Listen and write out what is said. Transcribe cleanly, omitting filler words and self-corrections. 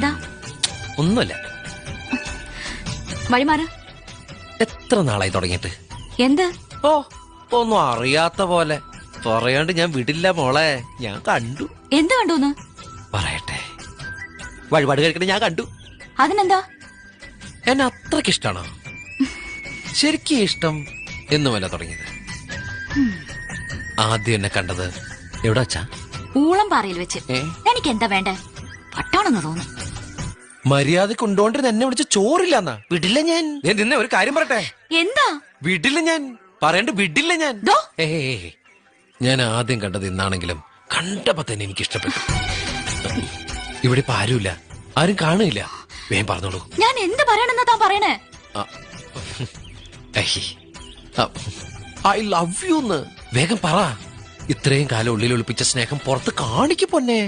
എന്താ? ഒന്നുമില്ല. വഴിമാറ്. എത്ര നാളായി തുടങ്ങിയിട്ട്? എന്ത്? ഓ, ഒന്നും അറിയാത്ത പോലെ പറയാണ്ട് ഞാൻ വിടില്ല മോളെ. ഞാൻ കണ്ടു. എന്ത് കണ്ടൂന്ന്? പറയട്ടെ. വഴിപാട് കഴിക്കണ ഞാൻ കണ്ടു. അതിനെന്താ? എന്നെ അത്രക്ക് ഇഷ്ടാണോ? ശരിക്കും ഇഷ്ടം എന്നുമല്ല തുടങ്ങിയത്. ആദ്യം എന്നെ കണ്ടത് എവിടെ വച്ചാ? ഊളം പാറയിൽ വെച്ച്. എനിക്ക് എന്താ വേണ്ടേ? പട്ടാണെന്ന് തോന്നുന്നു. മര്യാദ കൊണ്ടോണ്ടിരുന്ന എന്നെ വിളിച്ച് ചോറില്ലെന്നാ. വിടില്ല ഞാൻ. നിന്നെ ഒരു കാര്യം പറയട്ടെ. എന്താ? വിടില്ല ഞാൻ. പറയണ്ട് വിടില്ല ഞാൻ. ദോ. ഞാൻ ആദ്യം കണ്ടത് ഇന്നാണെങ്കിലും കണ്ടപ്പോ തന്നെ എനിക്ക് ഇഷ്ടപ്പെട്ടു. ഇവിടെ ഇപ്പൊ ആരുമില്ല, ആരും കാണില്ല. വേഗം പറഞ്ഞോളൂ. ഞാൻ എന്ത് പറയണെന്നാ താൻ പറയണേ? I love you. വേഗം പറ. ഇത്രയും കാലം ഉള്ളിൽ ഒളിപ്പിച്ച സ്നേഹം പുറത്ത് കാണിക്ക് പൊന്നെ.